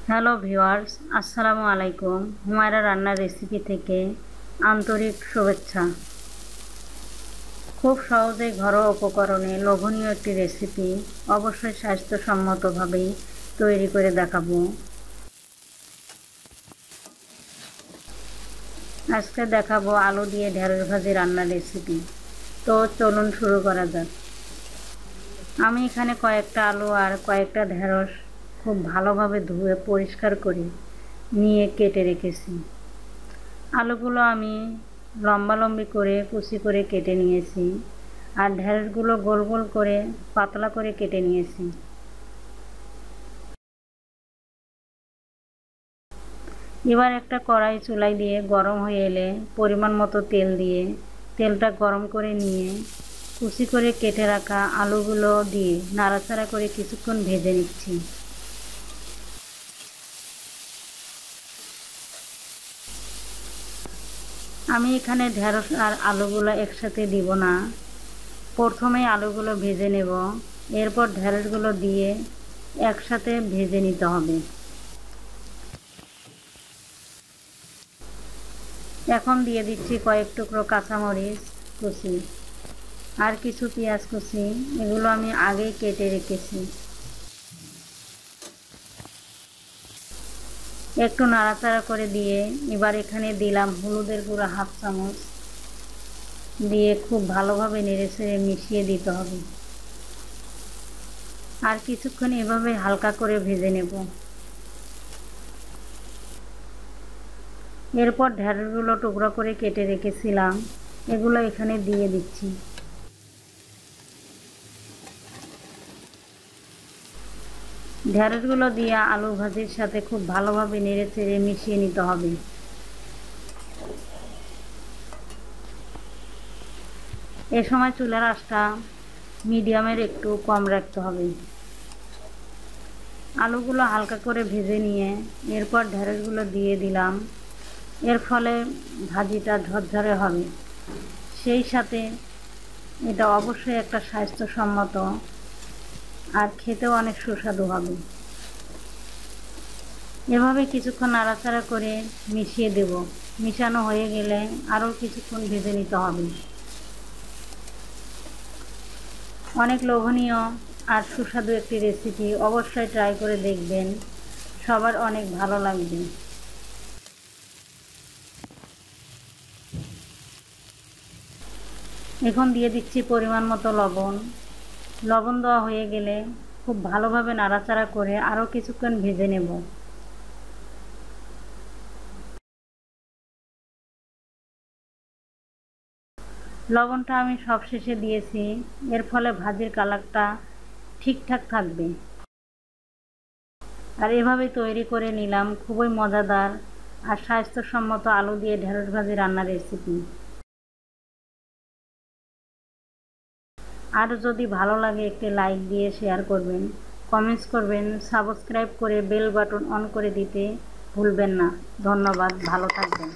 Hello viewers, আসসালামু আলাইকুম। হুমায়রা রান্নার রেসিপি থেকে আন্তরিক শুভেচ্ছা। খুব সহজে ঘরোয়া উপকরণে লোভনীয় একটি রেসিপি অবশ্যই স্বাস্থ্যসম্মতভাবেই তৈরি করে দেখাবো। আজকে দেখাবো আলু দিয়ে ঢেঁড়স ভাজি রান্নার রেসিপি। তো চলুন শুরু করা যাক। আমি এখানে কয়েকটা আলু আর কয়েকটা ঢেঁড়স খুব ভালোভাবে ধুয়ে পরিষ্কার করে নিয়ে কেটে রেখেছি। আলুগুলো আমি লম্বালম্বি করে কুচি করে কেটে নিয়েছি আর ঢেঁড়সগুলো গোল গোল করে পাতলা করে কেটে নিয়েছি। এবার একটা কড়াই চুলায় দিয়ে গরম হয়ে এলে পরিমাণ মতো তেল দিয়ে তেলটা গরম করে নিয়ে কুচি করে কেটে রাখা আলুগুলো দিয়ে নাড়াচাড়া করে কিছুক্ষণ ভেজে নিচ্ছি। আমি এখানে ঢেঁড়স আর আলুগুলো একসাথে দিব না, প্রথমেই আলুগুলো ভেজে নেব, এরপর ঢেঁড়সগুলো দিয়ে একসাথে ভেজে নিতে হবে। এখন দিয়ে দিচ্ছি কয়েক টুকরো কাঁচামরিচ কুচি আর কিছু পেঁয়াজ কুচি, এগুলো আমি আগেই কেটে রেখেছি। একটু নাড়াচাড়া করে দিয়ে এবার এখানে দিলাম হলুদের গুঁড়া হাফ চামচ, দিয়ে খুব ভালোভাবে নেড়েচেড়ে মিশিয়ে দিতে হবে আর কিছুক্ষণ এভাবে হালকা করে ভেজে নেব। এরপর ঢেঁড়সগুলো টুকরো করে কেটে রেখেছিলাম, এগুলো এখানে দিয়ে দিচ্ছি। ঢেঁড়সগুলো দিয়ে আলু ভাজির সাথে খুব ভালোভাবে নেড়েচেড়ে মিশিয়ে নিতে হবে। এ সময় চুলার আঁচটা মিডিয়ামের একটু কম রাখতে হবে। আলুগুলো হালকা করে ভেজে নিয়ে এরপর ঢেঁড়সগুলো দিয়ে দিলাম, এর ফলে ভাজিটা ঝরঝরে হবে, সেই সাথে এটা অবশ্যই একটা স্বাস্থ্যসম্মত আর খেতেও অনেক সুস্বাদু হবে। এভাবে কিছুক্ষণ নাড়াচাড়া করে মিশিয়ে দেব। মিশানো হয়ে গেলে আরও কিছুক্ষণ ভেজে নিতে হবে। অনেক লোভনীয় আর সুস্বাদু একটি রেসিপি, অবশ্যই ট্রাই করে দেখবেন, সবার অনেক ভালো লাগবে। এখন দিয়ে দিচ্ছি পরিমাণ মতো লবণ। লবণ দেওয়া হয়ে গেলে খুব ভালোভাবে নাড়াচাড়া করে আরও কিছুক্ষণ ভেজে নেব। লবণটা আমি সবশেষে দিয়েছি, এর ফলে ভাজির কালারটা ঠিকঠাক থাকবে। আর এভাবে তৈরি করে নিলাম খুবই মজাদার আর স্বাস্থ্যসম্মত আলু দিয়ে ঢেঁড়স ভাজি রান্নার রেসিপি। আর যদি ভালো লাগে একটি লাইক দিয়ে শেয়ার করবেন, কমেন্টস করবেন, সাবস্ক্রাইব করে বেল বাটন অন করে দিতে ভুলবেন না। ধন্যবাদ, ভালো থাকবেন।